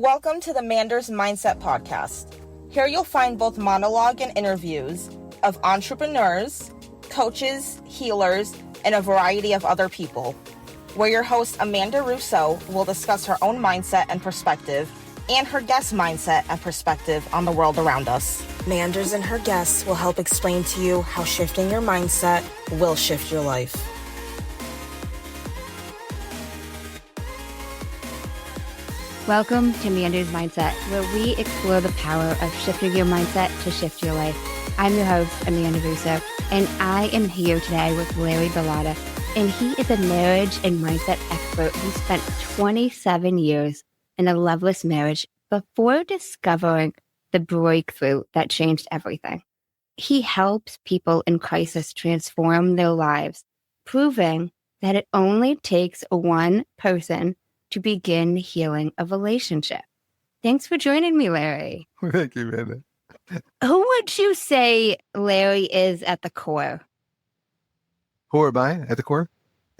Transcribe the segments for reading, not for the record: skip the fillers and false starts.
Welcome to the Manders Mindset podcast. Here you'll find both monologue and interviews of entrepreneurs, coaches, healers, and a variety of other people, where your host Amanda Russo will discuss her own mindset and perspective and her guest mindset and perspective on the world around us. Manders and her guests will help explain to you how shifting your mindset will shift your life. Welcome to Manders Mindset, where we explore the power of shifting your mindset to shift your life. I'm your host, Amanda Russo, and I am here today with Larry Bilotta, and he is a marriage and mindset expert who spent 27 years in a loveless marriage before discovering the breakthrough that changed everything. He helps people in crisis transform their lives, proving that it only takes one person to begin healing a relationship. Thanks for joining me, Larry. Thank you, Amanda. Who would you say Larry is at the core? Who am I at the core?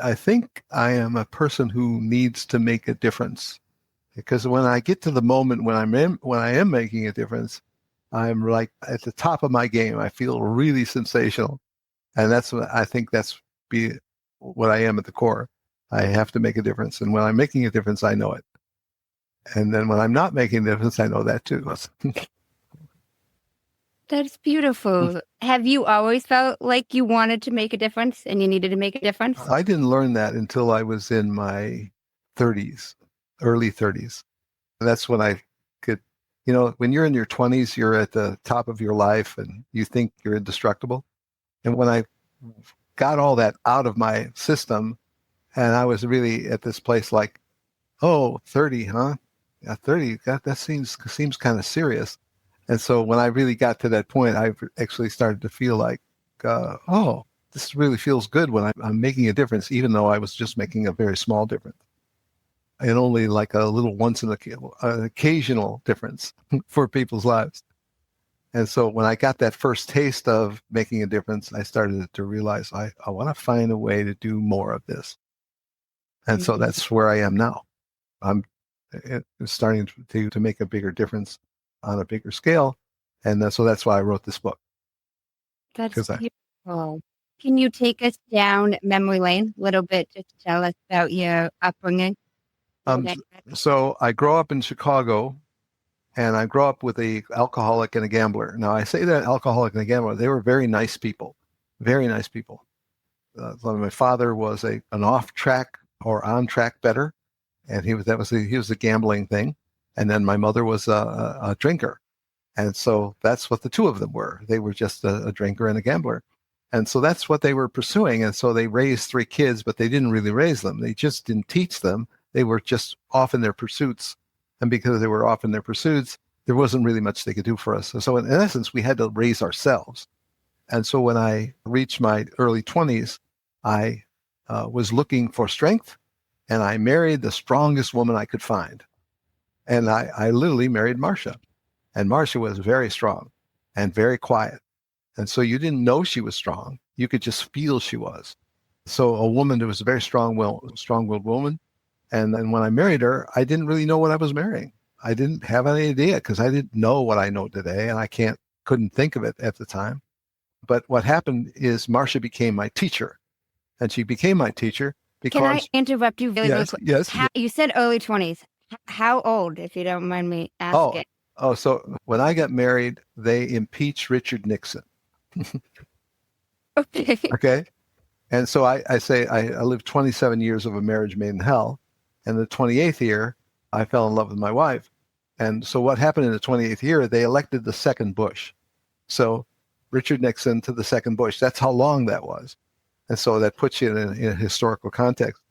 I think I am a person who needs to make a difference. Because when I get to the moment when I am making a difference, I'm like at the top of my game. I feel really sensational. And that's what I think what I am at the core. I have to make a difference. And when I'm making a difference, I know it. And then when I'm not making a difference, I know that too. That's beautiful. Have you always felt like you wanted to make a difference and you needed to make a difference? I didn't learn that until I was in my 30s, early 30s. That's when I could, when you're in your 20s, you're at the top of your life and you think you're indestructible. And when I got all that out of my system, and I was really at this place like, 30, huh? Yeah, 30, that seems kind of serious. And so when I really got to that point, I actually started to feel like, this really feels good when I'm making a difference, even though I was just making a very small difference. And only like a little an occasional difference for people's lives. And so when I got that first taste of making a difference, I started to realize I want to find a way to do more of this. And so that's where I am now. I'm starting to make a bigger difference on a bigger scale. And so that's why I wrote this book. That's beautiful. Can you take us down memory lane a little bit just to tell us about your upbringing? So I grew up in Chicago, and I grew up with an alcoholic and a gambler. Now, I say that alcoholic and a gambler, they were very nice people, very nice people. My father was an off-track or on-track bettor, and he was the gambling thing. And then my mother was a drinker. And so that's what the two of them were. They were just a drinker and a gambler. And so that's what they were pursuing. And so they raised 3 kids, but they didn't really raise them. They just didn't teach them. They were just off in their pursuits. And because they were off in their pursuits, there wasn't really much they could do for us. So in essence, we had to raise ourselves. And so when I reached my early 20s, I was looking for strength, and I married the strongest woman I could find. And I literally married Marcia. And Marcia was very strong and very quiet. And so you didn't know she was strong. You could just feel she was. So a woman who was a very strong-willed woman. And then when I married her, I didn't really know what I was marrying. I didn't have any idea because I didn't know what I know today, and I couldn't think of it at the time. But what happened is Marcia became my teacher. And she became my teacher because... Can I interrupt you really quick? Yes. You said early 20s. How old, if you don't mind me asking? So when I got married, they impeached Richard Nixon. Okay. And so I say I lived 27 years of a marriage made in hell. And the 28th year, I fell in love with my wife. And so what happened in the 28th year, they elected the second Bush. So Richard Nixon to the second Bush, that's how long that was. And so that puts you in a historical context.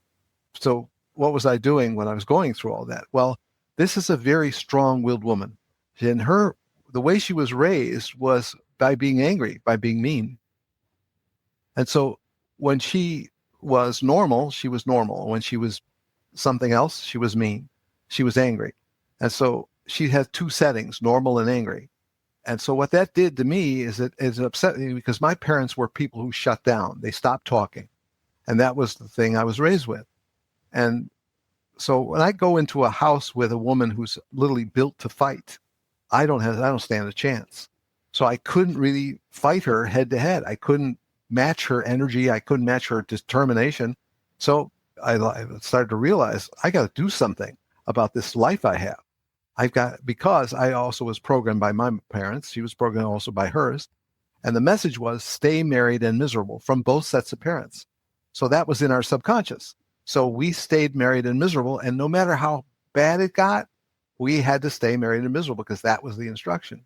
So what was I doing when I was going through all that? Well, this is a very strong-willed woman. And the way she was raised was by being angry, by being mean. And so when she was normal, she was normal. When she was something else, she was mean. She was angry. And so she had 2 settings, normal and angry. And so what that did to me is it upset me because my parents were people who shut down. They stopped talking. And that was the thing I was raised with. And So when I go into a house with a woman who's literally built to fight, I don't stand a chance. So I couldn't really fight her head to head. I couldn't match her energy. I couldn't match her determination. So I started to realize I got to do something about this life I have. Because I also was programmed by my parents. She was programmed also by hers. And the message was stay married and miserable from both sets of parents. So that was in our subconscious. So we stayed married and miserable. And no matter how bad it got, we had to stay married and miserable because that was the instruction.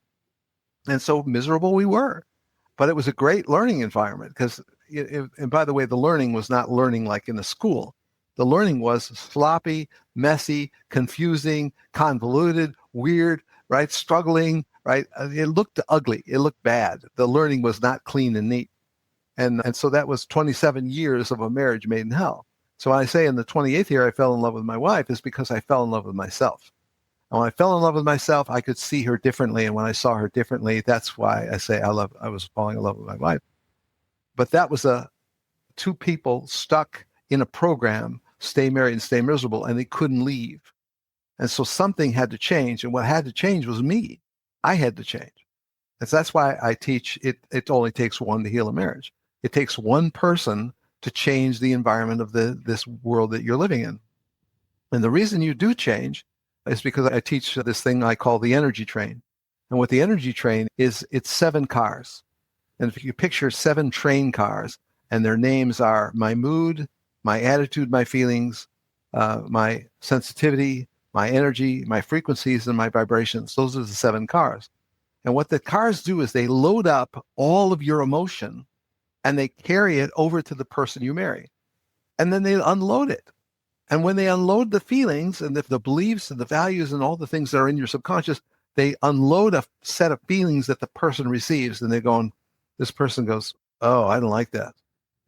And so miserable we were. But it was a great learning environment because, and by the way, the learning was not learning like in a school. The learning was sloppy, messy, confusing, convoluted, weird, right? Struggling, right? It looked ugly. It looked bad. The learning was not clean and neat. And so that was 27 years of a marriage made in hell. So when I say in the 28th year I fell in love with my wife is because I fell in love with myself. And when I fell in love with myself, I could see her differently. And when I saw her differently, that's why I say I was falling in love with my wife. But that was two people stuck in a program, stay married and stay miserable, and they couldn't leave. And so something had to change. And what had to change was me. I had to change. And so that's why I teach it only takes one to heal a marriage. It takes one person to change the environment of this world that you're living in. And the reason you do change is because I teach this thing I call the energy train. And what the energy train is, it's 7 cars. And if you picture 7 train cars, and their names are my mood, my attitude, my feelings, my sensitivity, my energy, my frequencies, and my vibrations. Those are the 7 cars. And what the cars do is they load up all of your emotion and they carry it over to the person you marry. And then they unload it. And when they unload the feelings and the beliefs and the values and all the things that are in your subconscious, they unload a set of feelings that the person receives. And this person goes, oh, I don't like that.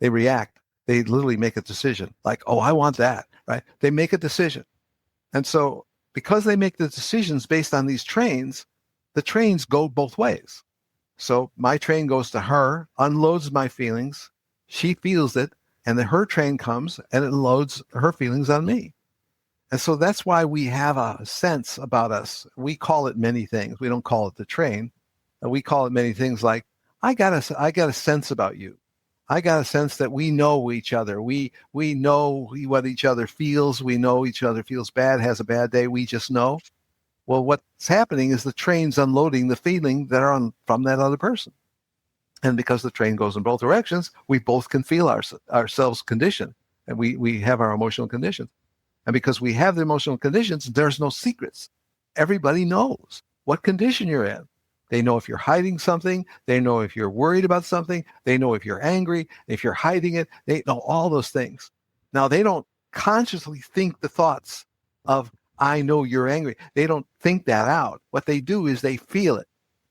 They react. They literally make a decision like, oh, I want that, right? They make a decision. And so because they make the decisions based on these trains, the trains go both ways. So my train goes to her, unloads my feelings. She feels it. And then her train comes and it loads her feelings on me. And so that's why we have a sense about us. We call it many things. We don't call it the train. We call it many things like, I got a sense about you. I got a sense that we know each other. We know what each other feels. We know each other feels bad, has a bad day. We just know. Well, what's happening is the train's unloading the feeling that are from that other person. And because the train goes in both directions, we both can feel ourselves conditioned. And we have our emotional conditions. And because we have the emotional conditions, there's no secrets. Everybody knows what condition you're in. They know if you're hiding something. They know if you're worried about something. They know if you're angry, if you're hiding it. They know all those things. Now, they don't consciously think the thoughts of, I know you're angry. They don't think that out. What they do is they feel it.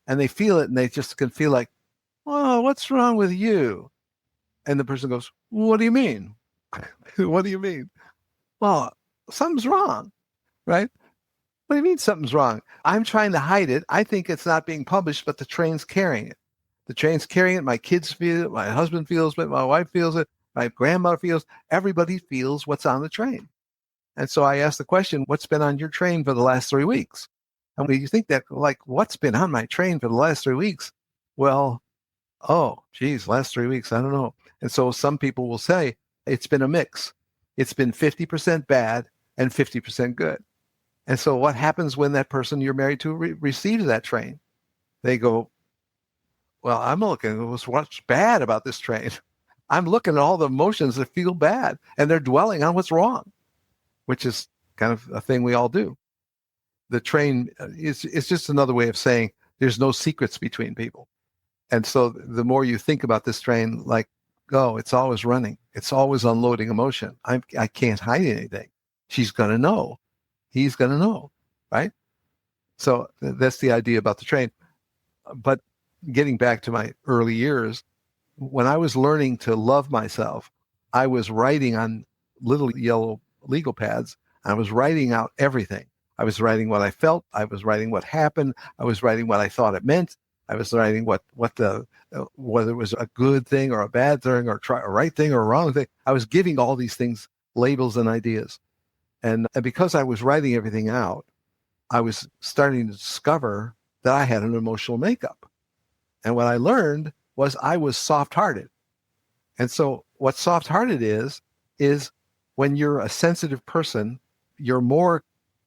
And they feel it and they just can feel like, oh, what's wrong with you? And the person goes, what do you mean? What do you mean? Well, something's wrong, right? What do you mean something's wrong? I'm trying to hide it. I think it's not being published, but the train's carrying it. The train's carrying it. My kids feel it. My husband feels it. My wife feels it. My grandmother feels. Everybody feels what's on the train. And so I asked the question, what's been on your train for the last 3 weeks? And when you think that, like, what's been on my train for the last 3 weeks? Well, oh, geez, last 3 weeks, I don't know. And so some people will say it's been a mix. It's been 50% bad and 50% good. And so what happens when that person you're married to receives that train? They go, well, I'm looking at what's bad about this train. I'm looking at all the emotions that feel bad, and they're dwelling on what's wrong, which is kind of a thing we all do. The train is just another way of saying there's no secrets between people. And so the more you think about this train, like, oh, it's always running. It's always unloading emotion. I can't hide anything. She's going to know. He's going to know, right? So that's the idea about the train. But getting back to my early years, when I was learning to love myself, I was writing on little yellow legal pads. I was writing out everything. I was writing what I felt. I was writing what happened. I was writing what I thought it meant. I was writing whether it was a good thing or a bad thing or a right thing or a wrong thing. I was giving all these things labels and ideas. And because I was writing everything out, I was starting to discover that I had an emotional makeup. And what I learned was I was soft-hearted. And so what soft-hearted is when you're a sensitive person, you're more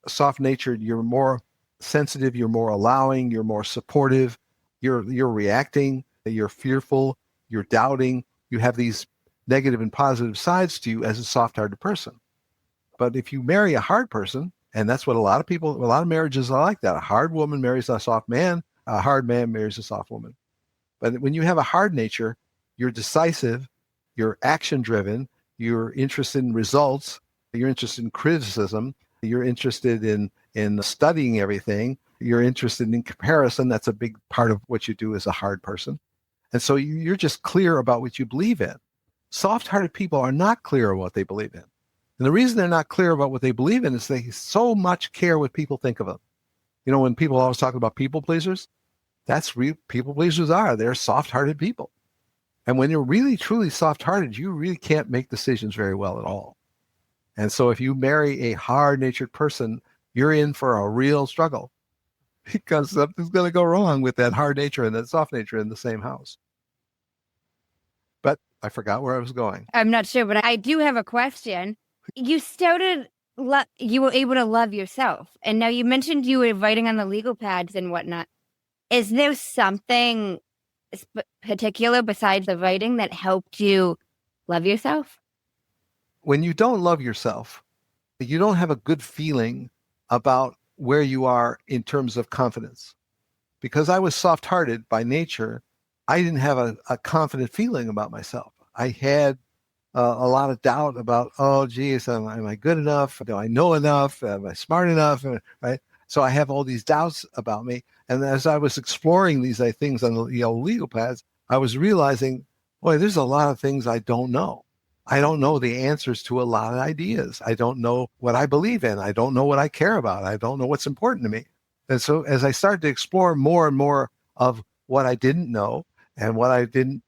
soft-natured, you're more sensitive, you're more allowing, you're more supportive, you're reacting, you're fearful, you're doubting, you have these negative and positive sides to you as a soft-hearted person. But if you marry a hard person, and that's what a lot of marriages are like that. A hard woman marries a soft man, a hard man marries a soft woman. But when you have a hard nature, you're decisive, you're action-driven, you're interested in results, you're interested in criticism, you're interested in studying everything, you're interested in comparison. That's a big part of what you do as a hard person. And so you're just clear about what you believe in. Soft-hearted people are not clear on what they believe in. And the reason they're not clear about what they believe in is they so much care what people think of them. You know, when people always talk about people pleasers, that's real people pleasers are. They're soft-hearted people. And when you're really, truly soft-hearted, you really can't make decisions very well at all. And so if you marry a hard-natured person, you're in for a real struggle because something's going to go wrong with that hard nature and that soft nature in the same house. But I forgot where I was going. I'm not sure, but I do have a question. You started, you were able to love yourself. And now you mentioned you were writing on the legal pads and whatnot. Is there something particular besides the writing that helped you love yourself? When you don't love yourself, you don't have a good feeling about where you are in terms of confidence. Because I was soft-hearted by nature, I didn't have a confident feeling about myself. I had a lot of doubt about, oh, geez, am I good enough? Do I know enough? Am I smart enough? Right? So I have all these doubts about me. And as I was exploring these things on the legal paths, I was realizing, boy, there's a lot of things I don't know. I don't know the answers to a lot of ideas. I don't know what I believe in. I don't know what I care about. I don't know what's important to me. And so as I started to explore more and more of what I didn't know and what I couldn't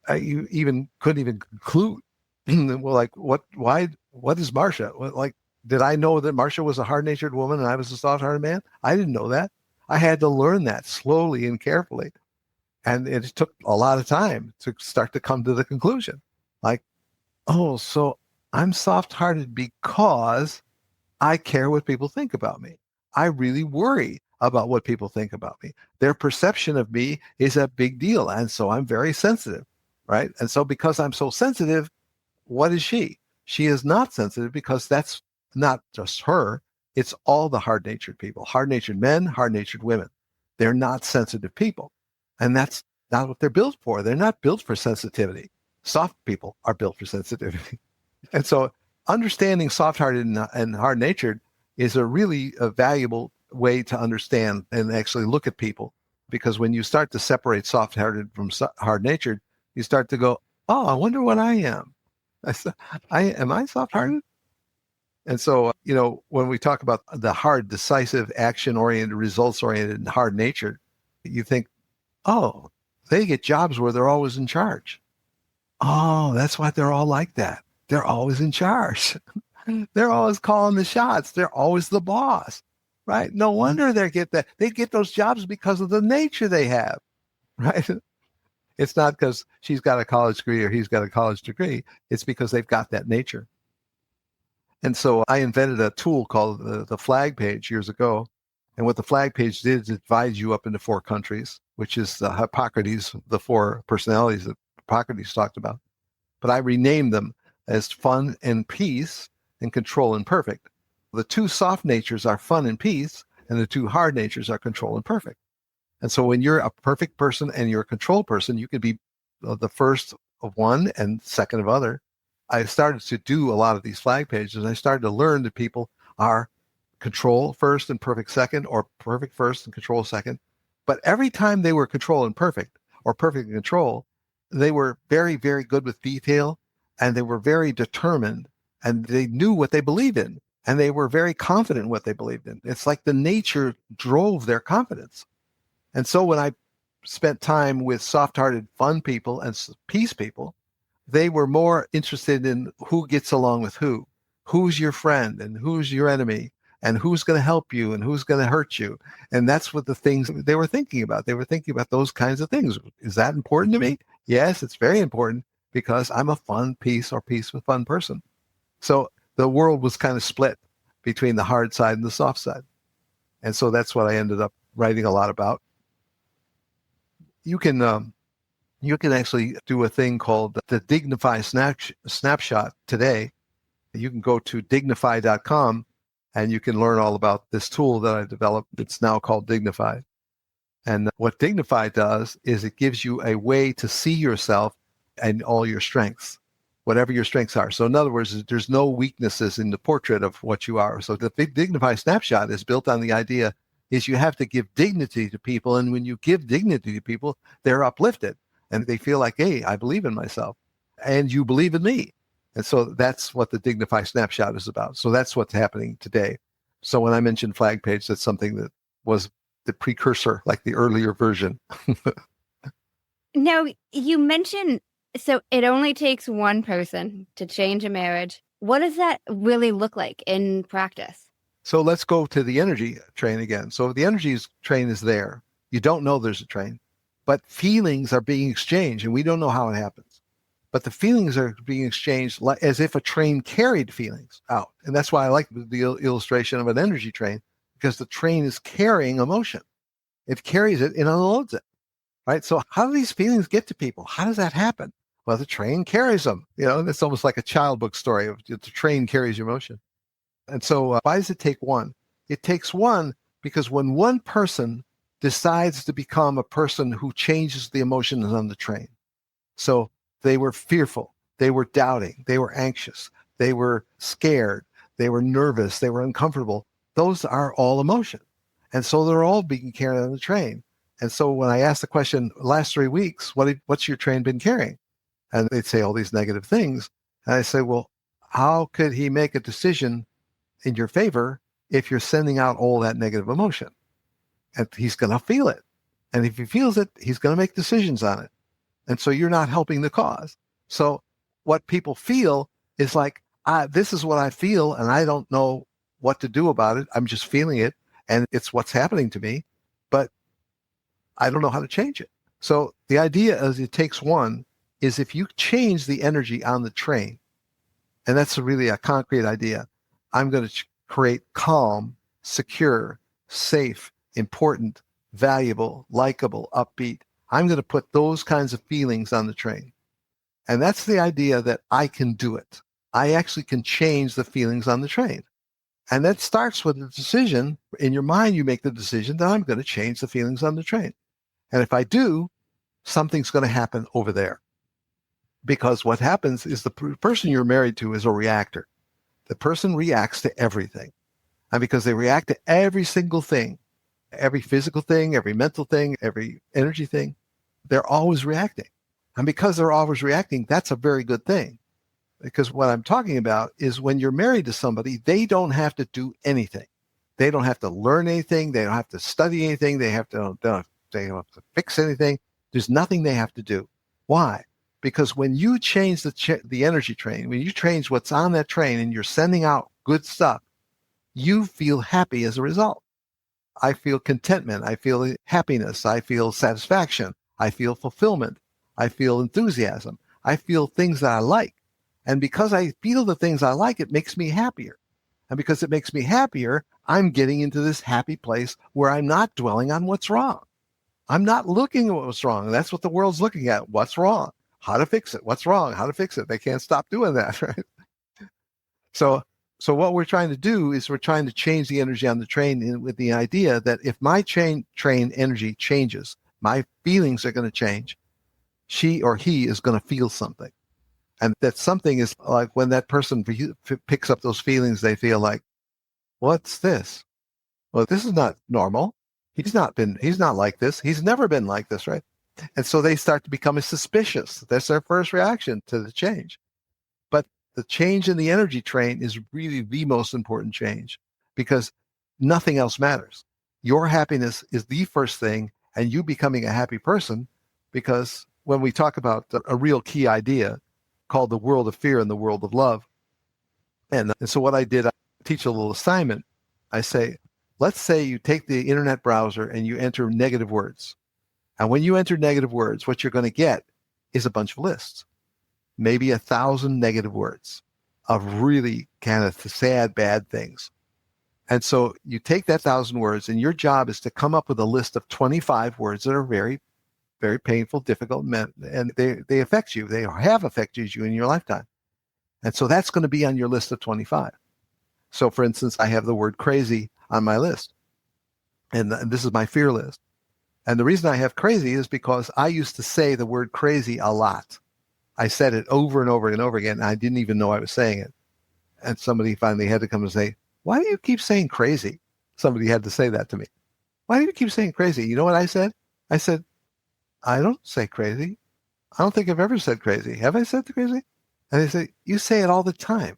even conclude, well, like what is Marcia? Like, did I know that Marcia was a hard-natured woman and I was a soft-hearted man? I didn't know that. I had to learn that slowly and carefully. And it took a lot of time to start to come to the conclusion. Like, oh, so I'm soft-hearted because I care what people think about me. I really worry about what people think about me. Their perception of me is a big deal. And so I'm very sensitive, right? And so because I'm so sensitive, what is she? She is not sensitive because that's not just her. It's all the hard-natured people, hard-natured men, hard-natured women. They're not sensitive people. And that's not what they're built for. They're not built for sensitivity. Soft people are built for sensitivity. And so understanding soft-hearted and hard-natured is a valuable way to understand and actually look at people. Because when you start to separate soft-hearted from hard-natured, you start to go, oh, I wonder what I am. Am I soft-hearted? And so, when we talk about the hard, decisive, action-oriented, results-oriented, and hard-natured, you think, oh, they get jobs where they're always in charge. Oh, that's why they're all like that. They're always in charge. They're always calling the shots. They're always the boss, right? No wonder they get that. They get those jobs because of the nature they have, right? It's not because she's got a college degree or he's got a college degree. It's because they've got that nature. And so I invented a tool called the flag page years ago. And what the flag page did is it divides you up into 4 countries, which is the Hippocrates, the 4 personalities that Hippocrates talked about. But I renamed them as fun and peace and control and perfect. The 2 soft natures are fun and peace, and the 2 hard natures are control and perfect. And so when you're a perfect person and you're a control person, you can be the first of one and second of other. I started to do a lot of these flag pages, and I started to learn that people are control first and perfect second, or perfect first and control second. But every time they were control and perfect, or perfect and control, they were very, very good with detail, and they were very determined, and they knew what they believed in, and they were very confident in what they believed in. It's like the nature drove their confidence. And so when I spent time with soft-hearted, fun people and peace people, they were more interested in who gets along with who. who's your friend and who's your enemy and who's going to help you and who's going to hurt you. And that's what the things they were thinking about. They were thinking about those kinds of things. Is that important to me? Yes, it's very important because I'm a fun peace with fun person. So the world was kind of split between the hard side and the soft side. And so that's what I ended up writing a lot about. You can actually do a thing called the Dignify Snapshot today. You can go to dignify.com and you can learn all about this tool that I developed. It's now called Dignify. And what Dignify does is it gives you a way to see yourself and all your strengths, whatever your strengths are. So in other words, there's no weaknesses in the portrait of what you are. So the big Dignify Snapshot is built on the idea is you have to give dignity to people. And when you give dignity to people, they're uplifted and they feel like, hey, I believe in myself and you believe in me. And so that's what the Dignify Snapshot is about. So that's what's happening today. So when I mentioned Flag Page, that's something that was the precursor, like the earlier version. Now, you mentioned, so it only takes one person to change a marriage. What does that really look like in practice? So let's go to the energy train again. So the energy train is there. You don't know there's a train, but feelings are being exchanged and we don't know how it happens. But the feelings are being exchanged as if a train carried feelings out. And that's why I like the illustration of an energy train, because the train is carrying emotion. It carries it and unloads it, right? So how do these feelings get to people? How does that happen? Well, the train carries them. It's almost like a child book story of the train carries your emotion. And so why does it take one? It takes one because when one person decides to become a person who changes the emotions on the train, so they were fearful, they were doubting, they were anxious, they were scared, they were nervous, they were uncomfortable. Those are all emotion. And so they're all being carried on the train. And so when I asked the question, last 3 weeks, what's your train been carrying? And they'd say all these negative things. And I say, well, how could he make a decision in your favor if you're sending out all that negative emotion? And he's going to feel it. And if he feels it, he's going to make decisions on it. And so you're not helping the cause. So what people feel is like, this is what I feel, and I don't know what to do about it. I'm just feeling it, and it's what's happening to me, but I don't know how to change it. So the idea is it takes one is if you change the energy on the train, and that's really a concrete idea, I'm going to create calm, secure, safe, important, valuable, likable, upbeat. I'm going to put those kinds of feelings on the train. And that's the idea that I can do it. I actually can change the feelings on the train. And that starts with a decision. In your mind, you make the decision that I'm going to change the feelings on the train. And if I do, something's going to happen over there. Because what happens is the person you're married to is a reactor. The person reacts to everything. And because they react to every single thing, every physical thing, every mental thing, every energy thing, they're always reacting. And because they're always reacting, that's a very good thing. Because what I'm talking about is when you're married to somebody, they don't have to do anything. They don't have to learn anything. They don't have to study anything. They don't have to fix anything. There's nothing they have to do. Why? Because when you change the energy train, when you change what's on that train and you're sending out good stuff, you feel happy as a result. I feel contentment. I feel happiness. I feel satisfaction. I feel fulfillment. I feel enthusiasm. I feel things that I like. And because I feel the things I like, it makes me happier. And because it makes me happier, I'm getting into this happy place where I'm not dwelling on what's wrong. I'm not looking at what's wrong. That's what the world's looking at. What's wrong? How to fix it? What's wrong? How to fix it? They can't stop doing that, right? So what we're trying to do is we're trying to change the energy on the train with the idea that if my train energy changes, my feelings are going to change. She or he is going to feel something. And that something is like when that person picks up those feelings, they feel like, what's this? Well, this is not normal. He's not like this. He's never been like this, right? And so they start to become suspicious. That's their first reaction to the change. But the change in the energy train is really the most important change because nothing else matters. Your happiness is the first thing, and you becoming a happy person, because when we talk about a real key idea called the world of fear and the world of love, And so what I did, I teach a little assignment. I say, let's say you take the internet browser and you enter negative words. And when you enter negative words, what you're going to get is a bunch of lists, maybe 1,000 negative words of really kind of sad, bad things. And so you take that 1,000 words, and your job is to come up with a list of 25 words that are very, very painful, difficult, and they affect you. They have affected you in your lifetime. And so that's going to be on your list of 25. So for instance, I have the word crazy on my list. And this is my fear list. And the reason I have crazy is because I used to say the word crazy a lot. I said it over and over and over again, and I didn't even know I was saying it. And somebody finally had to come and say, why do you keep saying crazy? Somebody had to say that to me. Why do you keep saying crazy? You know what I said? I said, I don't say crazy. I don't think I've ever said crazy. Have I said crazy? And they say, you say it all the time.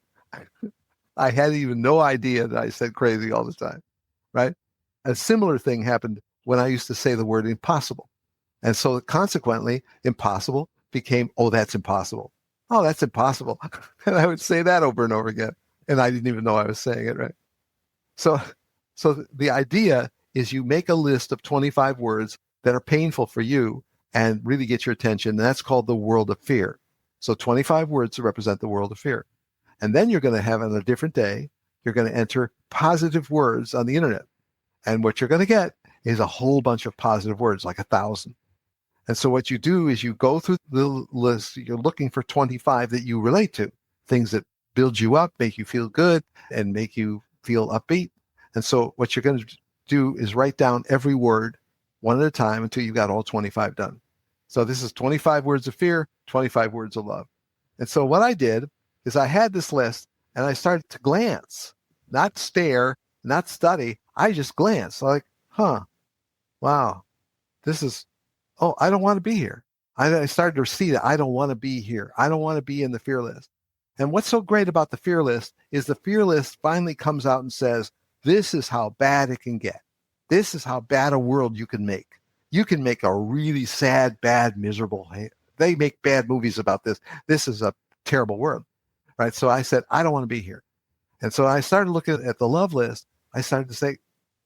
I had even no idea that I said crazy all the time, right? A similar thing happened when I used to say the word impossible. And so consequently, impossible became, oh, that's impossible. Oh, that's impossible. And I would say that over and over again. And I didn't even know I was saying it, right? So the idea is you make a list of 25 words that are painful for you and really get your attention. And that's called the world of fear. So 25 words to represent the world of fear. And then you're going to have on a different day, you're going to enter positive words on the internet. And what you're going to get is a whole bunch of positive words, like 1,000. And so what you do is you go through the list, you're looking for 25 that you relate to, things that build you up, make you feel good, and make you feel upbeat. And so what you're going to do is write down every word one at a time until you've got all 25 done. So this is 25 words of fear, 25 words of love. And so what I did is I had this list and I started to glance, not stare, not study. I just glanced like, wow, this is, oh, I don't want to be here. I started to see that I don't want to be here. I don't want to be in the fear list. And what's so great about the fear list is the fear list finally comes out and says, this is how bad it can get. This is how bad a world you can make. You can make a really sad, bad, miserable. They make bad movies about this. This is a terrible world, right? So I said, I don't want to be here. And so I started looking at the love list. I started to say,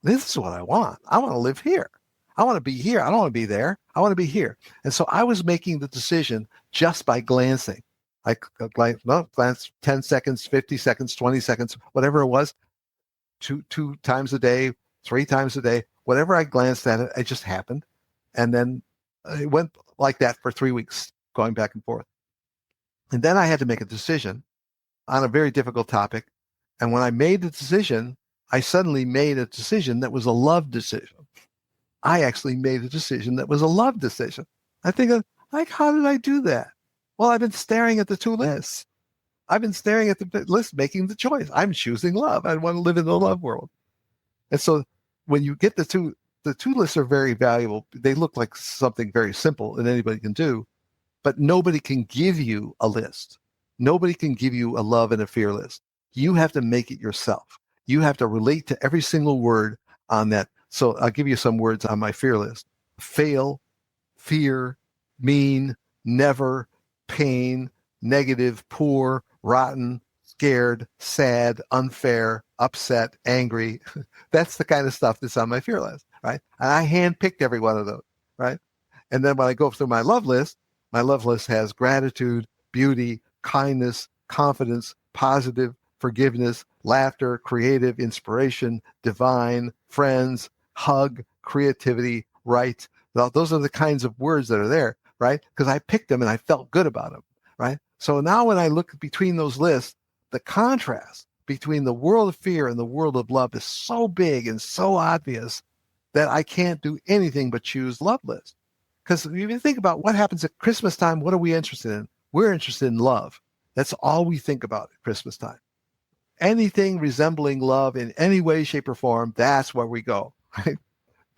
this is what I want. I want to live here. I want to be here. I don't want to be there. I want to be here. And so I was making the decision just by glancing. I glance 10 seconds, 50 seconds, 20 seconds, whatever it was, two times a day, 3 times a day, whatever I glanced at it just happened. And then it went like that for 3 weeks, going back and forth. And then I had to make a decision on a very difficult topic. And when I made the decision, I suddenly made a decision that was a love decision. I actually made a decision that was a love decision. I think, like, how did I do that? Well, I've been staring at the 2 lists. I've been staring at the list, making the choice. I'm choosing love. I want to live in the love world. And so when you get the two lists are very valuable. They look like something very simple that anybody can do, but nobody can give you a list. Nobody can give you a love and a fear list. You have to make it yourself. You have to relate to every single word on that. So I'll give you some words on my fear list. Fail, fear, mean, never, pain, negative, poor, rotten, scared, sad, unfair, upset, angry. That's the kind of stuff that's on my fear list, right? And I handpicked every one of those, right? And then when I go through my love list has gratitude, beauty, kindness, confidence, positive, forgiveness, laughter, creative, inspiration, divine, friends, hug, creativity, right? Those are the kinds of words that are there, right? Because I picked them and I felt good about them, right? So now when I look between those lists, the contrast between the world of fear and the world of love is so big and so obvious that I can't do anything but choose love list. Because if you think about what happens at Christmas time, what are we interested in? We're interested in love. That's all we think about at Christmas time. Anything resembling love in any way, shape, or form, that's where we go. Right?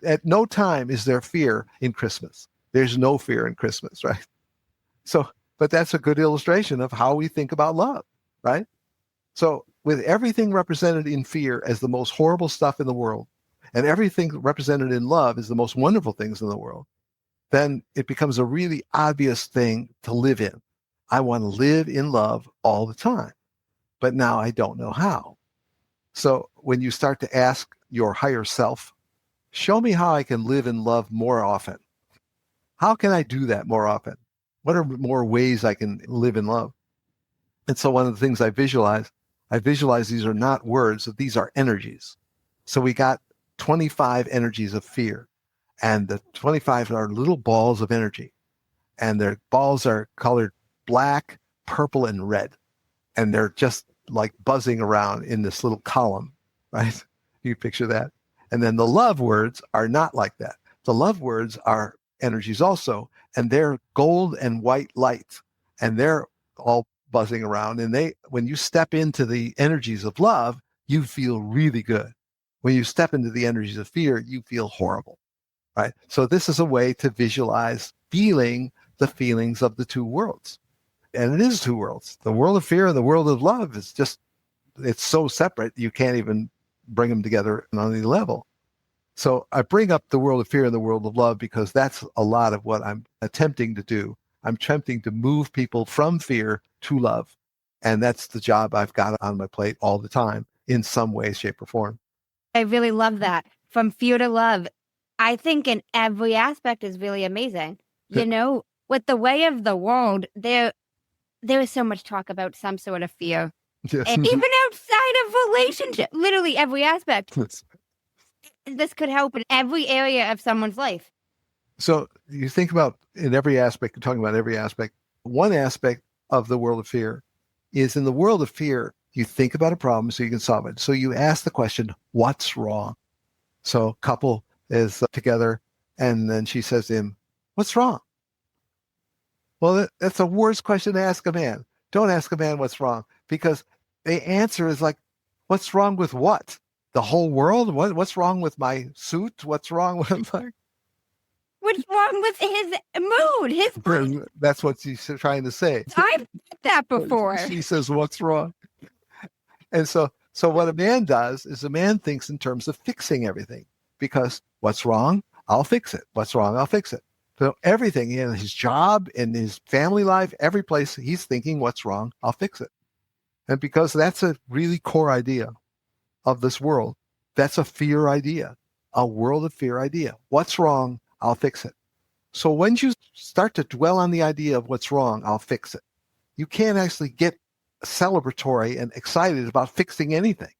At no time is there fear in Christmas. There's no fear in Christmas, right? So, but that's a good illustration of how we think about love, right? So with everything represented in fear as the most horrible stuff in the world, and everything represented in love as the most wonderful things in the world, then it becomes a really obvious thing to live in. I want to live in love all the time. but now I don't know how. So when you start to ask your higher self, show me how I can live in love more often. How can I do that more often? What are more ways I can live in love? And so one of the things I visualize these are not words, these are energies. So we got 25 energies of fear, and the 25 are little balls of energy. And their balls are colored black, purple, and red. And they're just like buzzing around in this little column, right? You picture that. And then the love words are not like that. The love words are energies also, and they're gold and white light, and they're all buzzing around. And when you step into the energies of love, you feel really good. When you step into the energies of fear, you feel horrible, right? So this is a way to visualize feeling the feelings of the two worlds. And it is two worlds. The world of fear and the world of love is just, it's so separate, you can't even bring them together on any level. So I bring up the world of fear and the world of love because that's a lot of what I'm attempting to do. I'm attempting to move people from fear to love. And that's the job I've got on my plate all the time in some way, shape, or form. I really love that. From fear to love. I think in every aspect is really amazing. You know, with the way of the world, there is so much talk about some sort of fear. Yes. And even outside of relationship, literally every aspect. Yes. This could help in every area of someone's life. So you think about in every aspect, you're talking about every aspect. One aspect of the world of fear is in the world of fear, you think about a problem so you can solve it. So you ask the question, what's wrong? So a couple is together and then she says to him, what's wrong? Well, that's the worst question to ask a man. Don't ask a man what's wrong, because the answer is like, what's wrong with what? The whole world? What's wrong with my suit? What's wrong with my... What's wrong with his mood? That's what she's trying to say. I've said that before. She says, what's wrong? And so what a man does is a man thinks in terms of fixing everything, because what's wrong? I'll fix it. What's wrong? I'll fix it. So everything in his job, in his family life, every place he's thinking, what's wrong? I'll fix it. And because that's a really core idea of this world, that's a fear idea, a world of fear idea. What's wrong? I'll fix it. So when you start to dwell on the idea of what's wrong, I'll fix it, you can't actually get celebratory and excited about fixing anything,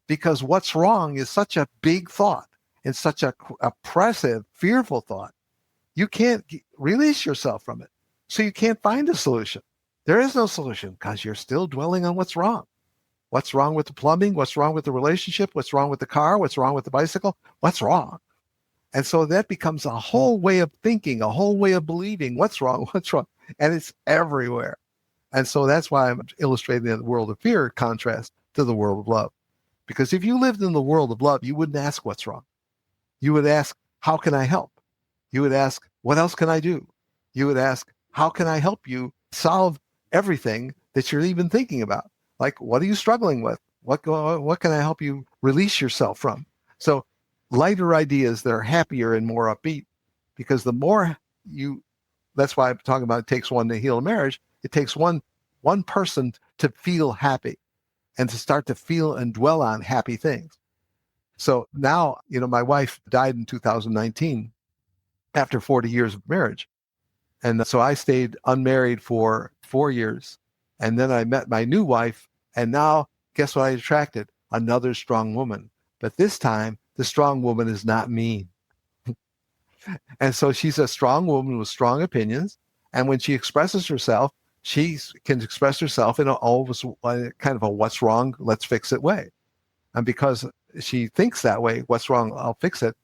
because what's wrong is such a big thought and such a oppressive, fearful thought. You can't release yourself from it. So you can't find a solution. There is no solution because you're still dwelling on what's wrong. What's wrong with the plumbing? What's wrong with the relationship? What's wrong with the car? What's wrong with the bicycle? What's wrong? And so that becomes a whole way of thinking, a whole way of believing. What's wrong? What's wrong? And it's everywhere. And so that's why I'm illustrating the world of fear contrast to the world of love. Because if you lived in the world of love, you wouldn't ask what's wrong. You would ask, how can I help? You would ask, what else can I do? You would ask, how can I help you solve everything that you're even thinking about? Like, what are you struggling with? What can I help you release yourself from? So lighter ideas that are happier and more upbeat, because the more that's why I'm talking about it takes one to heal a marriage. It takes one person to feel happy and to start to feel and dwell on happy things. So now, my wife died in 2019 after 40 years of marriage. And so I stayed unmarried for 4 years. And then I met my new wife. And now, guess what I attracted? Another strong woman. But this time, the strong woman is not mean. And so she's a strong woman with strong opinions. And when she expresses herself, she can express herself in always kind of a what's wrong, let's fix it way. And because she thinks that way, what's wrong, I'll fix it,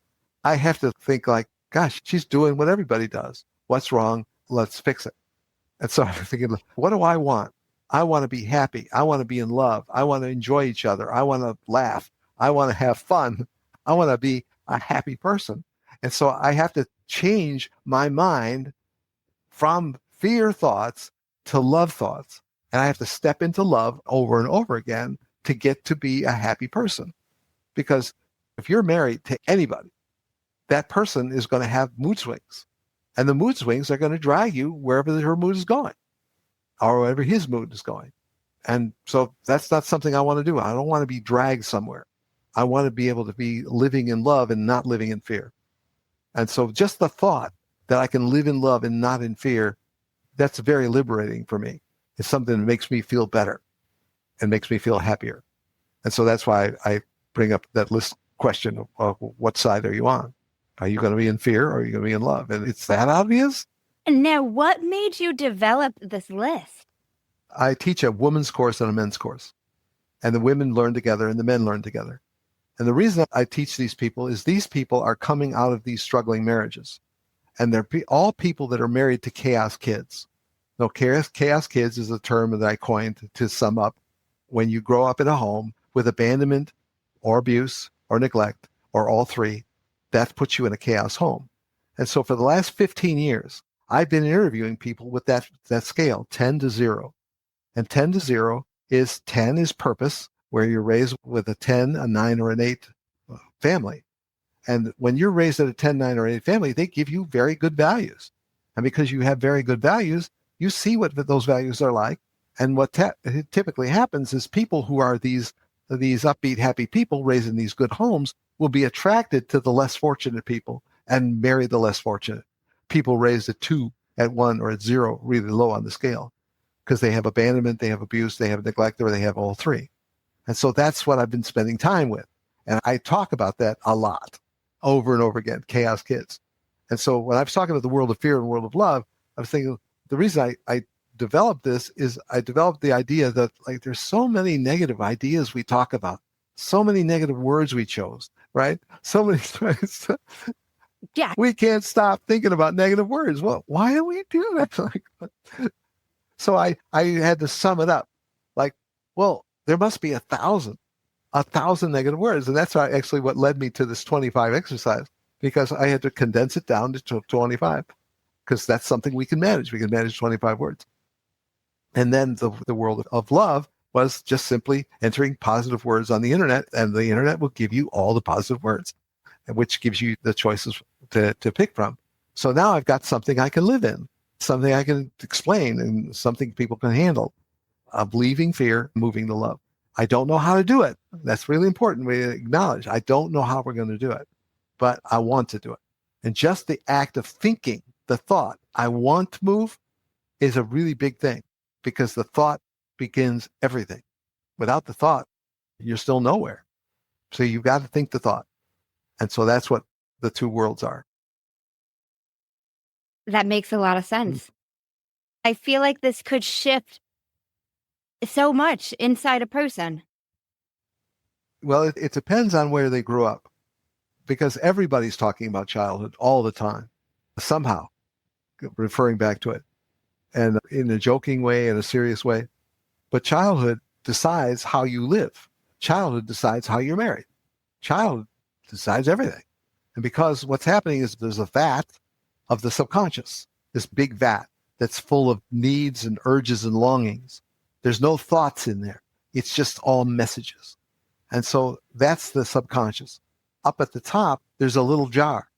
I have to think like, gosh, she's doing what everybody does. What's wrong? Let's fix it. And so I'm thinking, what do I want? I want to be happy. I want to be in love. I want to enjoy each other. I want to laugh. I want to have fun. I want to be a happy person. And so I have to change my mind from fear thoughts to love thoughts. And I have to step into love over and over again to get to be a happy person. Because if you're married to anybody, that person is going to have mood swings. And the mood swings are going to drag you wherever her mood is going, or wherever his mood is going. And so that's not something I want to do. I don't want to be dragged somewhere. I want to be able to be living in love and not living in fear. And so just the thought that I can live in love and not in fear, that's very liberating for me. It's something that makes me feel better and makes me feel happier. And so that's why I bring up that list question of what side are you on? Are you going to be in fear or are you going to be in love? And it's that obvious. And now, what made you develop this list? I teach a women's course and a men's course. And the women learn together and the men learn together. And the reason I teach these people is these people are coming out of these struggling marriages. And they're all people that are married to chaos kids. No, chaos kids is a term that I coined to sum up when you grow up in a home with abandonment or abuse or neglect or all three, that puts you in a chaos home. And so for the last 15 years, I've been interviewing people with that scale, 10 to 0. And 10 to 0 is 10 is purpose, where you're raised with a 10, a 9, or an 8 family. And when you're raised at a 10, 9, or 8 family, they give you very good values. And because you have very good values, you see what those values are like. And what typically happens is people who are these upbeat, happy people raised in these good homes will be attracted to the less fortunate people and marry the less fortunate. People raised at 2, at 1, or at 0, really low on the scale, because they have abandonment, they have abuse, they have neglect, or they have all three. And so that's what I've been spending time with. And I talk about that a lot, over and over again, chaos kids. And so when I was talking about the world of fear and world of love, I was thinking the reason I developed this is I developed the idea that like there's so many negative ideas we talk about, so many negative words we chose, right? So many Yeah. We can't stop thinking about negative words. Well, why do we do that? So I had to sum it up. Like, well, there must be 1,000 negative words. And that's actually what led me to this 25 exercise, because I had to condense it down to 25, because that's something we can manage. We can manage 25 words. And then the world of love was just simply entering positive words on the internet, and the internet will give you all the positive words, which gives you the choices to pick from. So now I've got something I can live in, something I can explain, and something people can handle, of leaving fear, moving to love. I don't know how to do it. That's really important. We acknowledge I don't know how we're going to do it, but I want to do it. And just the act of thinking, the thought, I want to move, is a really big thing, because the thought begins everything. Without the thought, you're still nowhere. So you've got to think the thought. And so that's what the two worlds are. That makes a lot of sense. I feel like this could shift so much inside a person. Well, it depends on where they grew up, because everybody's talking about childhood all the time, somehow, referring back to it, and in a joking way, in a serious way. But childhood decides how you live. Childhood decides how you're married. Childhood decides everything. And because what's happening is there's a vat of the subconscious, this big vat that's full of needs and urges and longings. There's no thoughts in there. It's just all messages. And so that's the subconscious. Up at the top, there's a little jar.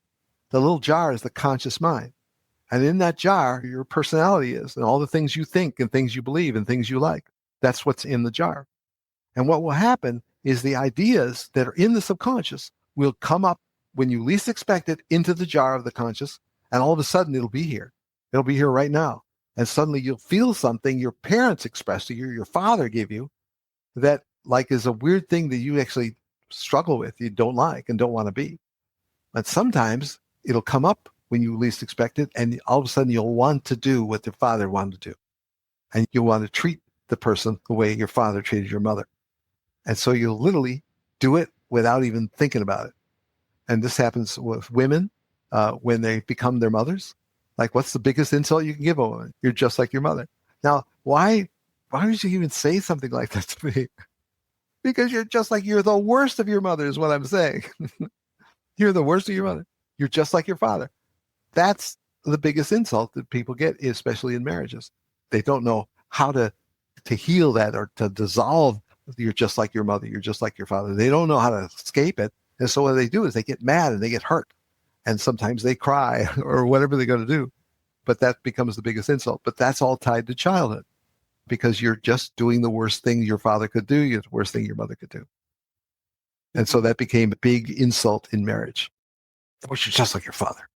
The little jar is the conscious mind. And in that jar, your personality is, and all the things you think and things you believe and things you like. That's what's in the jar. And what will happen is the ideas that are in the subconscious will come up when you least expect it into the jar of the conscious, and all of a sudden it'll be here. It'll be here right now. And suddenly you'll feel something your parents expressed to you, your father gave you, that like is a weird thing that you actually struggle with, you don't like and don't want to be. But sometimes it'll come up when you least expect it, and all of a sudden you'll want to do what your father wanted to do. And you'll want to treat the person the way your father treated your mother. And so you'll literally do it without even thinking about it. And this happens with women when they become their mothers. Like, what's the biggest insult you can give a woman? You're just like your mother. Now, why would you even say something like that to me? Because you're the worst of your mother is what I'm saying. You're the worst of your mother. You're just like your father. That's the biggest insult that people get, especially in marriages. They don't know how to heal that or to dissolve. You're just like your mother. You're just like your father. They don't know how to escape it. And so what they do is they get mad and they get hurt. And sometimes they cry or whatever they're going to do. But that becomes the biggest insult. But that's all tied to childhood. because you're just doing the worst thing your father could do, the worst thing your mother could do. And so that became a big insult in marriage. Oh, you're just like your father.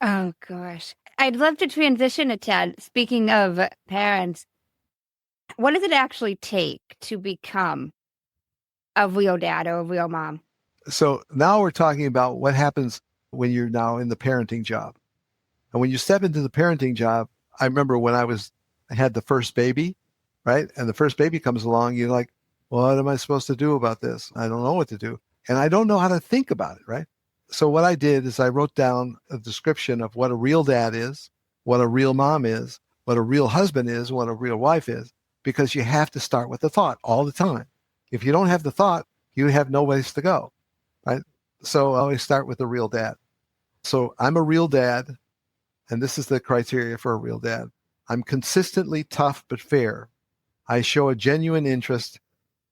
Oh, gosh. I'd love to transition a tad. Speaking of parents, what does it actually take to become a real dad or a real mom? So now we're talking about what happens when you're now in the parenting job. And when you step into the parenting job, I remember when I had the first baby, right? And the first baby comes along, you're like, what am I supposed to do about this? I don't know what to do. And I don't know how to think about it, right? So what I did is I wrote down a description of what a real dad is, what a real mom is, what a real husband is, what a real wife is, because you have to start with the thought all the time. If you don't have the thought, you have no ways to go, right? So I always start with a real dad. So I'm a real dad, and this is the criteria for a real dad. I'm consistently tough but fair. I show a genuine interest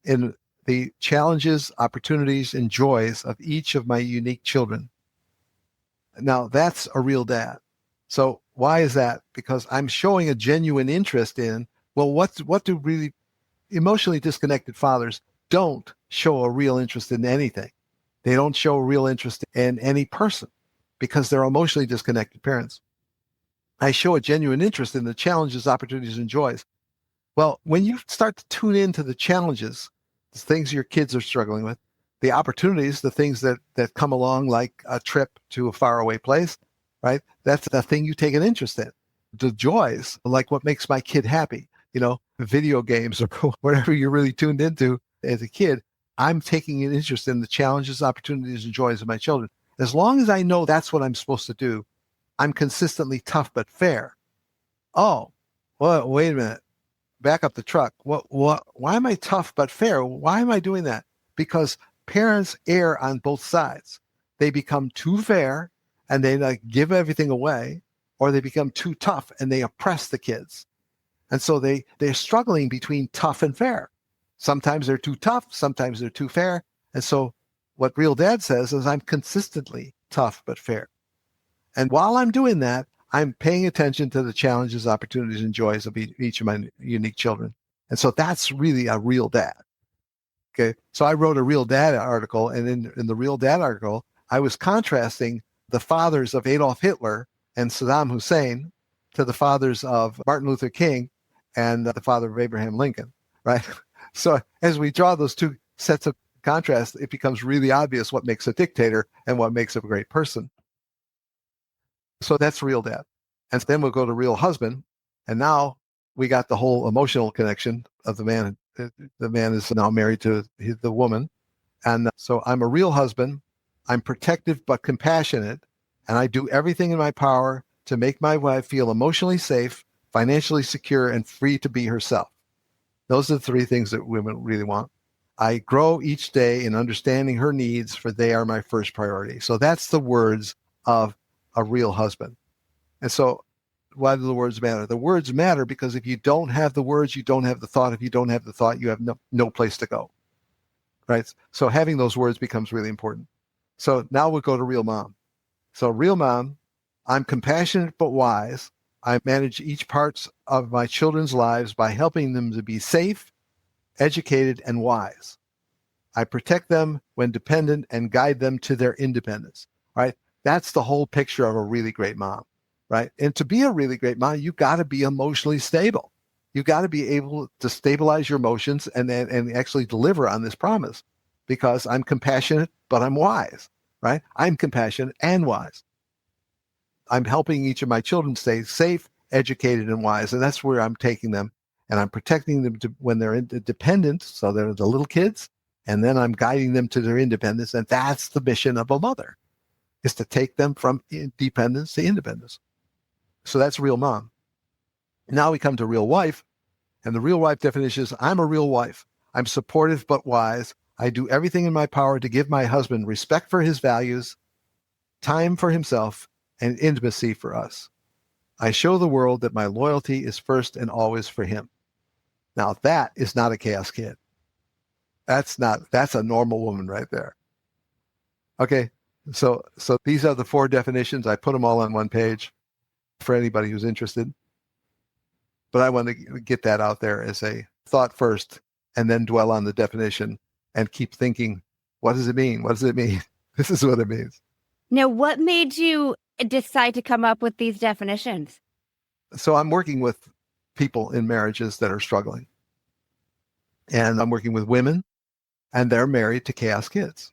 in the challenges, opportunities, and joys of each of my unique children. Now, that's a real dad. So why is that? Because I'm showing a genuine interest in, well, what do really emotionally disconnected fathers don't show a real interest in anything. They don't show a real interest in any person because they're emotionally disconnected parents. I show a genuine interest in the challenges, opportunities, and joys. Well, when you start to tune into the challenges, the things your kids are struggling with, the opportunities, the things that come along, like a trip to a faraway place, right? That's the thing you take an interest in. The joys, like what makes my kid happy, video games or whatever you're really tuned into as a kid, I'm taking an interest in the challenges, opportunities, and joys of my children. As long as I know that's what I'm supposed to do, I'm consistently tough but fair. Oh, well, wait a minute. Back up the truck. Why am I tough but fair? Why am I doing that? Because parents err on both sides. They become too fair and they give everything away, or they become too tough and they oppress the kids. And so they're struggling between tough and fair. Sometimes they're too tough, sometimes they're too fair. And so what Real Dad says is I'm consistently tough but fair. And while I'm doing that, I'm paying attention to the challenges, opportunities, and joys of each of my unique children. And so that's really a real dad. Okay. So I wrote a Real Dad article, and in the Real Dad article, I was contrasting the fathers of Adolf Hitler and Saddam Hussein to the fathers of Martin Luther King and the father of Abraham Lincoln, right? So as we draw those two sets of contrast, it becomes really obvious what makes a dictator and what makes a great person. So that's real dad. And then we'll go to real husband. And now we got the whole emotional connection of the man. The man is now married to the woman. And so I'm a real husband. I'm protective but compassionate. And I do everything in my power to make my wife feel emotionally safe, financially secure, and free to be herself. Those are the three things that women really want. I grow each day in understanding her needs, for they are my first priority. So that's the words of a real husband. And so why do the words matter? The words matter because if you don't have the words, you don't have the thought. If you don't have the thought, you have no place to go, right? So having those words becomes really important. So now we'll go to real mom. So real mom, I'm compassionate but wise. I manage each part of my children's lives by helping them to be safe, educated, and wise. I protect them when dependent and guide them to their independence, right? That's the whole picture of a really great mom, right? And to be a really great mom, you got to be emotionally stable. You got to be able to stabilize your emotions and actually deliver on this promise, because I'm compassionate, but I'm wise, right? I'm compassionate and wise. I'm helping each of my children stay safe, educated, and wise. And that's where I'm taking them. And I'm protecting them when they're dependent, so they're the little kids. And then I'm guiding them to their independence. And that's the mission of a mother, is to take them from dependence to independence. So that's real mom. Now we come to real wife. And the real wife definition is, I'm a real wife. I'm supportive but wise. I do everything in my power to give my husband respect for his values, time for himself, and intimacy for us. I show the world that my loyalty is first and always for him. Now that is not a chaos kid. That's a normal woman right there. Okay. So these are the four definitions. I put them all on one page for anybody who's interested. But I want to get that out there as a thought first, and then dwell on the definition and keep thinking, what does it mean? What does it mean? This is what it means. Now, what made you decide to come up with these definitions? So I'm working with people in marriages that are struggling. And I'm working with women, and they're married to chaos kids.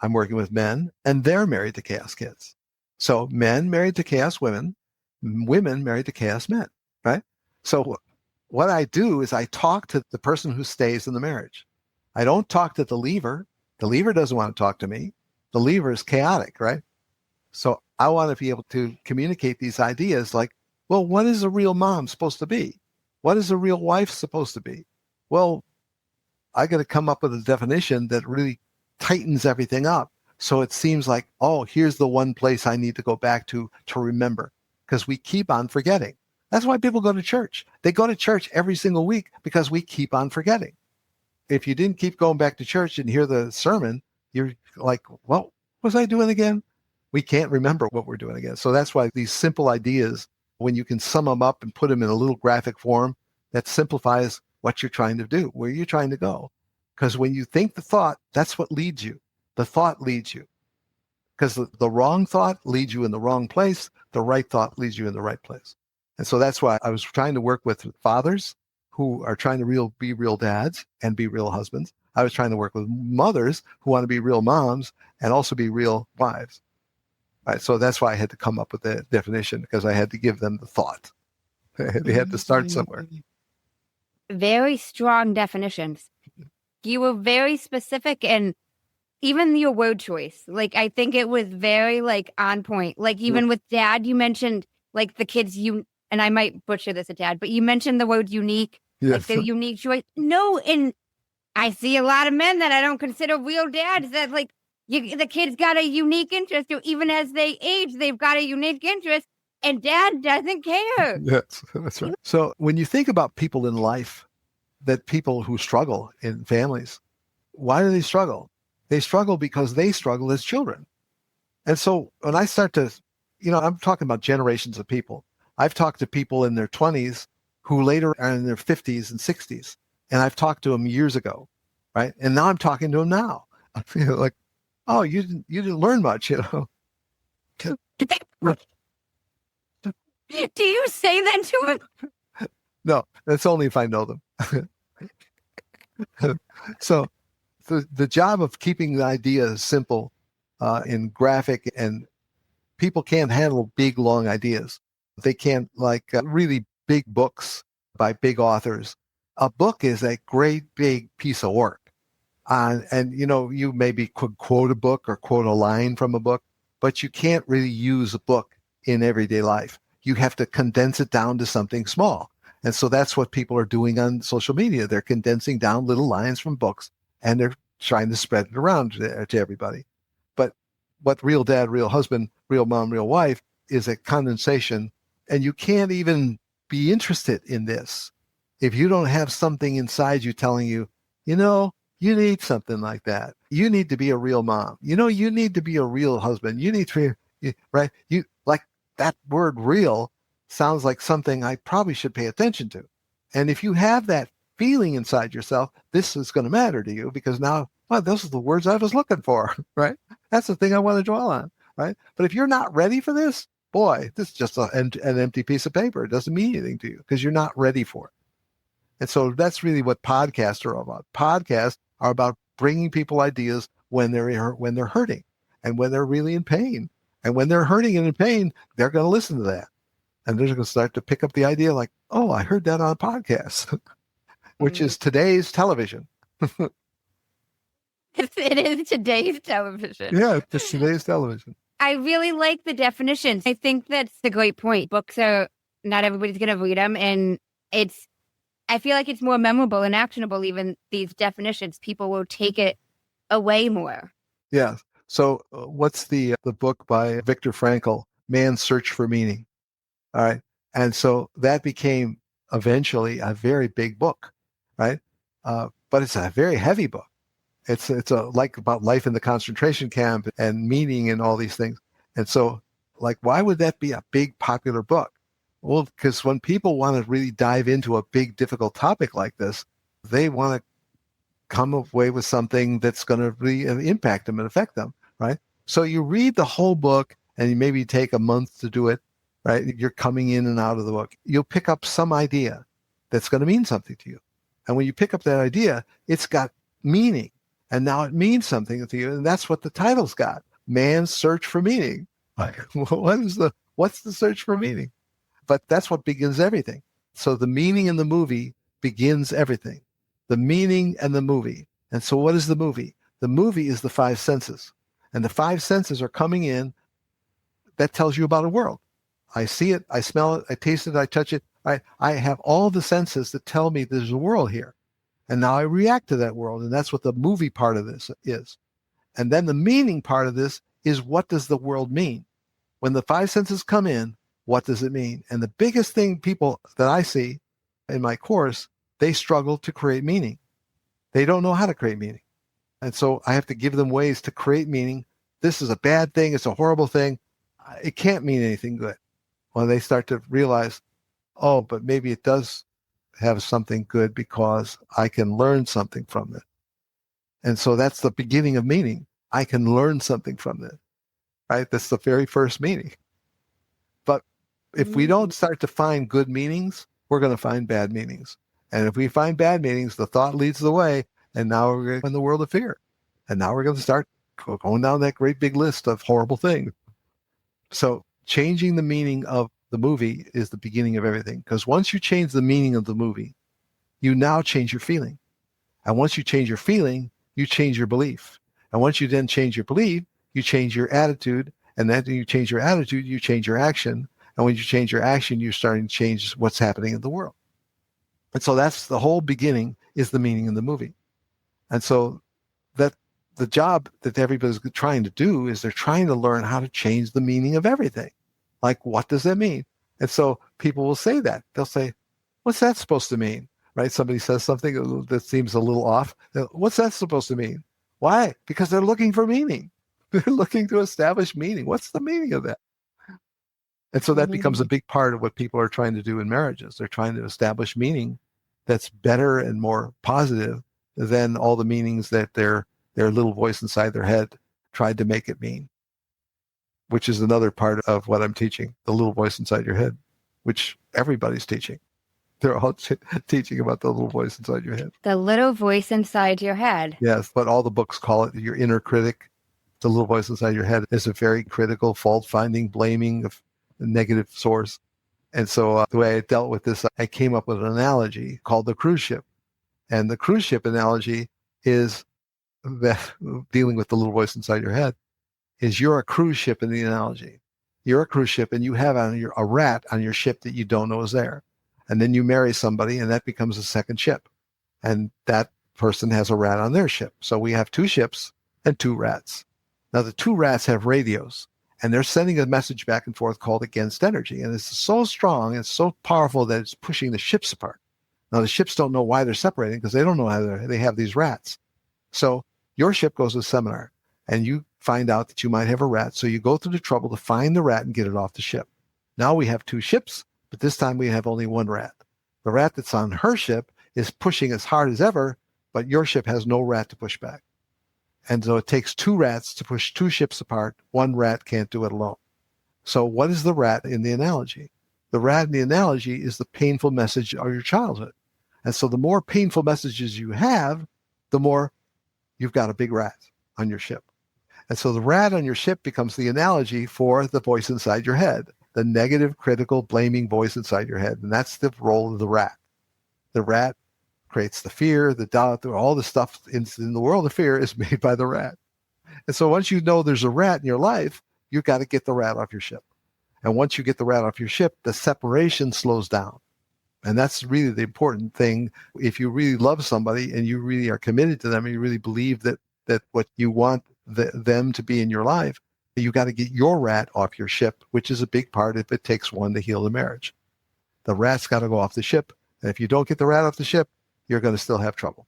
I'm working with men, and they're married to chaos kids. So men married to chaos women, women married to chaos men, right? So what I do is I talk to the person who stays in the marriage. I don't talk to the leaver. The leaver doesn't want to talk to me. The leaver is chaotic, right? So I want to be able to communicate these ideas like, well, what is a real mom supposed to be? What is a real wife supposed to be? Well, I got to come up with a definition that really tightens everything up. So it seems like, oh, here's the one place I need to go back to remember, because we keep on forgetting. That's why people go to church. They go to church every single week because we keep on forgetting. If you didn't keep going back to church and hear the sermon, you're like, well, what was I doing again? We can't remember what we're doing again. So that's why these simple ideas, when you can sum them up and put them in a little graphic form, that simplifies what you're trying to do, where you're trying to go. Because when you think the thought, that's what leads you. The thought leads you. Because the wrong thought leads you in the wrong place. The right thought leads you in the right place. And so that's why I was trying to work with fathers who are trying to be real dads and be real husbands. I was trying to work with mothers who want to be real moms and also be real wives. Right, so that's why I had to come up with the definition, because I had to give them the thought. They had to start somewhere. Very strong definitions. You were very specific, and even your word choice, like, I think it was very, like, on point. Like, even with dad, you mentioned, like, the kids, and I might butcher this at dad, but you mentioned the word unique, Yes. like the unique choice. No, and I see a lot of men that I don't consider real dads that, like, the kid's got a unique interest, or even as they age, they've got a unique interest, and dad doesn't care. Yes, that's right. So when you think about people in life, that people who struggle in families, why do they struggle? They struggle because they struggle as children. And so when I start to, I'm talking about generations of people. I've talked to people in their 20s who later are in their 50s and 60s. And I've talked to them years ago, right? And now I'm talking to them now. I feel like, oh, you didn't learn much, Do you say that to him? No, that's only if I know them. So the job of keeping the ideas simple and graphic, and people can't handle big, long ideas. They can't really big books by big authors. A book is a great big piece of work. And you maybe could quote a book or quote a line from a book, but you can't really use a book in everyday life. You have to condense it down to something small. And so that's what people are doing on social media. They're condensing down little lines from books, and they're trying to spread it around to everybody. But what real dad, real husband, real mom, real wife is a condensation. And you can't even be interested in this if you don't have something inside you telling you, you need something like that. You need to be a real mom. You need to be a real husband. You need to be, right? You like that word real sounds like something I probably should pay attention to. And if you have that feeling inside yourself, this is going to matter to you, because now, those are the words I was looking for, right? That's the thing I want to dwell on, right? But if you're not ready for this, boy, this is just an empty piece of paper. It doesn't mean anything to you because you're not ready for it. And so that's really what podcasts are about. Podcasts are about bringing people ideas when they're hurting and when they're really in pain. And when they're hurting and in pain, they're going to listen to that. And they're going to start to pick up the idea like, oh, I heard that on a podcast, which is today's television. It is today's television. Yeah, it's today's television. I really like the definitions. I think that's a great point. Books are, not everybody's going to read them. And I feel like it's more memorable and actionable, even these definitions. People will take it away more. Yeah. So what's the book by Viktor Frankl, Man's Search for Meaning? All right. And so that became eventually a very big book, right? But it's a very heavy book. It's about life in the concentration camp and meaning and all these things. And so why would that be a big popular book? Well, because when people want to really dive into a big, difficult topic like this, they want to come away with something that's going to really impact them and affect them, right? So you read the whole book and you maybe take a month to do it, right? You're coming in and out of the book. You'll pick up some idea that's going to mean something to you. And when you pick up that idea, it's got meaning. And now it means something to you. And that's what the title's got. Man's Search for Meaning. Like, what's the search for meaning? But that's what begins everything. So the meaning in the movie begins everything. The meaning and the movie. And so what is the movie? The movie is the five senses. And the five senses are coming in. That tells you about a world. I see it, I smell it, I taste it, I touch it. I have all the senses that tell me there's a world here. And now I react to that world. And that's what the movie part of this is. And then the meaning part of this is, what does the world mean? When the five senses come in, what does it mean? And the biggest thing people that I see in my course, they struggle to create meaning. They don't know how to create meaning. And so I have to give them ways to create meaning. This is a bad thing. It's a horrible thing. It can't mean anything good. When they start to realize, oh, but maybe it does have something good because I can learn something from it. And so that's the beginning of meaning. I can learn something from it, right? That's the very first meaning. But if we don't start to find good meanings, we're going to find bad meanings. And if we find bad meanings, the thought leads the way. And now we're in the world of fear. And now we're going to start going down that great big list of horrible things. So changing the meaning of the movie is the beginning of everything. Because once you change the meaning of the movie, you now change your feeling. And once you change your feeling, you change your belief. And once you then change your belief, you change your attitude. And then you change your attitude, you change your action. And when you change your action, you're starting to change what's happening in the world. And so that's the whole beginning, is the meaning in the movie. And so that the job that everybody's trying to do is they're trying to learn how to change the meaning of everything. Like, what does that mean? And so people will say that. They'll say, what's that supposed to mean? Right? Somebody says something that seems a little off. What's that supposed to mean? Why? Because they're looking for meaning. They're looking to establish meaning. What's the meaning of that? And so that becomes a big part of what people are trying to do in marriages. They're trying to establish meaning that's better and more positive than all the meanings that their little voice inside their head tried to make it mean, which is another part of what I'm teaching, the little voice inside your head, which everybody's teaching. They're all teaching about the little voice inside your head. The little voice inside your head. Yes, but all the books call it your inner critic. The little voice inside your head is a very critical, fault-finding, blaming of a negative source. And so the way I dealt with this, I came up with an analogy called the cruise ship. And the cruise ship analogy is that, dealing with the little voice inside your head, is you're a cruise ship in the analogy. You're a cruise ship and you have a rat on your ship that you don't know is there. And then you marry somebody and that becomes a second ship. And that person has a rat on their ship. So we have two ships and two rats. Now the two rats have radios and they're sending a message back and forth called against energy. And it's so strong and so powerful that it's pushing the ships apart. Now the ships don't know why they're separating because they don't know how they have these rats. So your ship goes to a seminar and you find out that you might have a rat. So you go through the trouble to find the rat and get it off the ship. Now we have two ships, but this time we have only one rat. The rat that's on her ship is pushing as hard as ever, but your ship has no rat to push back. And so it takes two rats to push two ships apart. One rat can't do it alone. So what is the rat in the analogy? The rat in the analogy is the painful message of your childhood. And so the more painful messages you have, the more you've got a big rat on your ship. And so the rat on your ship becomes the analogy for the voice inside your head, the negative, critical, blaming voice inside your head. And that's the role of the rat. The rat creates the fear, the doubt, all the stuff in the world of fear is made by the rat. And so once you know there's a rat in your life, you've got to get the rat off your ship. And once you get the rat off your ship, the separation slows down. And that's really the important thing. If you really love somebody and you really are committed to them and you really believe that what you want them to be in your life, you got to get your rat off your ship, which is a big part if it takes one to heal the marriage. The rat's got to go off the ship. And if you don't get the rat off the ship, you're going to still have trouble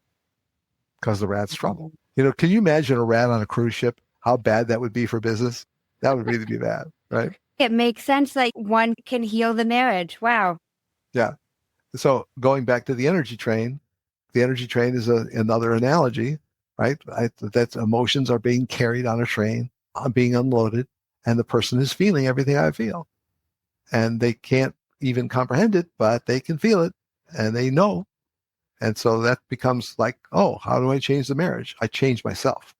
because the rat's trouble. You know, can you imagine a rat on a cruise ship? How bad that would be for business? That would really be bad, right? It makes sense. Like one can heal the marriage. Wow. Yeah. So going back to the energy train is another analogy, right? That emotions are being carried on a train, being unloaded, and the person is feeling everything I feel. And they can't even comprehend it, but they can feel it and they know. And so that becomes like, oh, how do I change the marriage? I change myself.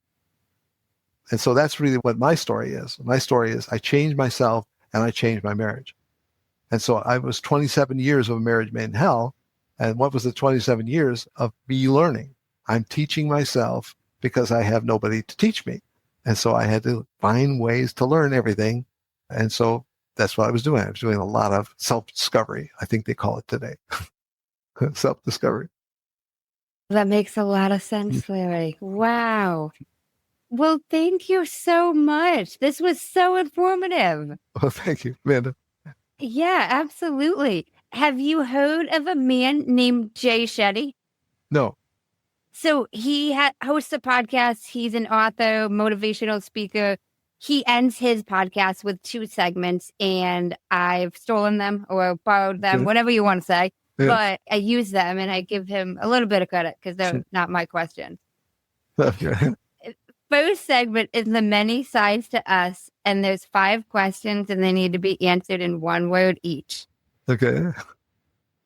And so that's really what my story is. My story is I changed myself and I changed my marriage. And so I was 27 years of a marriage made in hell. And what was the 27 years of me learning? I'm teaching myself because I have nobody to teach me. And so I had to find ways to learn everything. And so that's what I was doing. I was doing a lot of self-discovery. I think they call it today. Self-discovery. That makes a lot of sense, Larry. Wow. Well, thank you so much. This was so informative. Well, thank you, Amanda. Yeah, absolutely. Have you heard of a man named Jay Shetty? No. So he hosts a podcast. He's an author, motivational speaker. He ends his podcast with 2 segments, and I've stolen them or borrowed them, whatever you want to say. Yeah. But I use them, and I give him a little bit of credit because they're not my questions. Okay. First segment is the many sides to us, and there's 5 questions, and they need to be answered in 1 word each. Okay.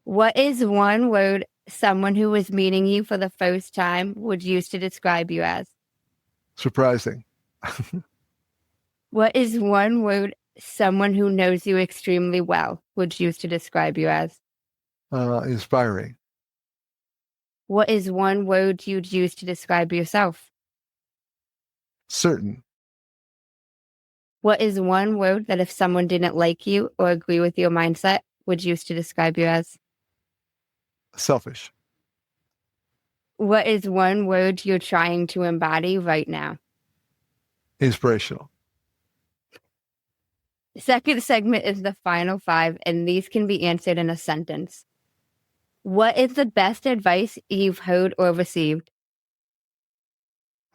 What is 1 word someone who was meeting you for the first time would use to describe you as? Surprising. What is 1 word someone who knows you extremely well would use to describe you as? Inspiring. What is 1 word you'd use to describe yourself? Certain. What is 1 word that if someone didn't like you or agree with your mindset would use to describe you as? Selfish. What is 1 word you're trying to embody right now? Inspirational. The second segment is the final 5, and these can be answered in a sentence. What is the best advice you've heard or received?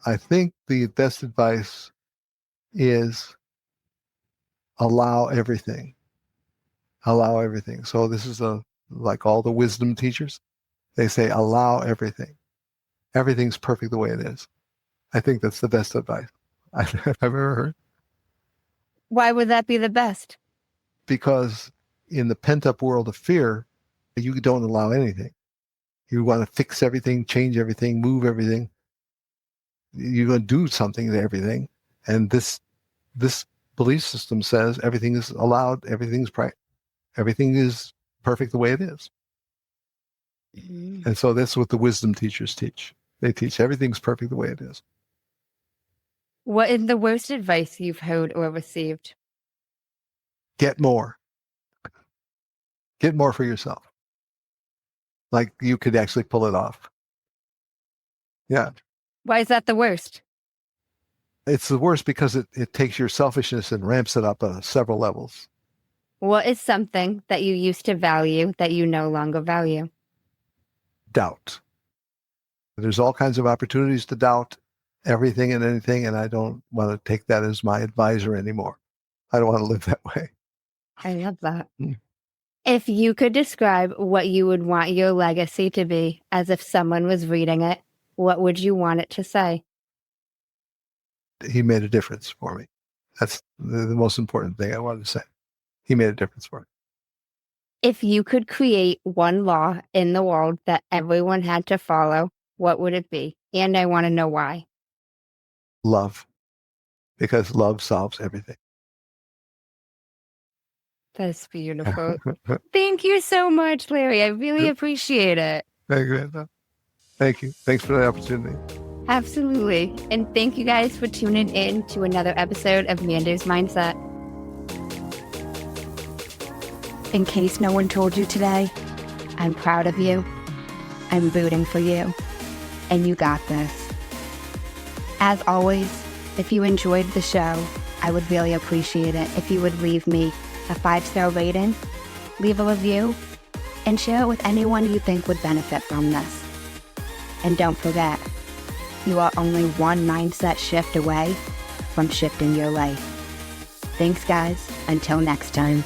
I think the best advice is allow everything. Allow everything. So this is like all the wisdom teachers. They say, allow everything. Everything's perfect the way it is. I think that's the best advice I've ever heard. Why would that be the best? Because in the pent-up world of fear, you don't allow anything. You want to fix everything, change everything, move everything. You're going to do something to everything. And this belief system says everything is allowed, everything is perfect the way it is. Mm-hmm. And so that's what the wisdom teachers teach. They teach everything's perfect the way it is. What is the worst advice you've heard or received? Get more. Get more for yourself. Like you could actually pull it off. Yeah. Why is that the worst? It's the worst because it takes your selfishness and ramps it up on several levels. What is something that you used to value that you no longer value? Doubt. There's all kinds of opportunities to doubt everything and anything, and I don't want to take that as my advisor anymore. I don't want to live that way. I love that. If you could describe what you would want your legacy to be as if someone was reading it, what would you want it to say? He made a difference for me. That's the most important thing I wanted to say. He made a difference for me. If you could create 1 law in the world that everyone had to follow, what would it be? And I want to know why. Love. Because love solves everything. That's beautiful. Thank you so much, Larry. I really appreciate it. Thank you. Thank you. Thanks for the opportunity. Absolutely. And thank you guys for tuning in to another episode of Manders Mindset. In case no one told you today, I'm proud of you. I'm rooting for you. And you got this. As always, if you enjoyed the show, I would really appreciate it if you would leave me a 5-star rating, leave a review, and share it with anyone you think would benefit from this. And don't forget, you are only 1 mindset shift away from shifting your life. Thanks, guys. Until next time.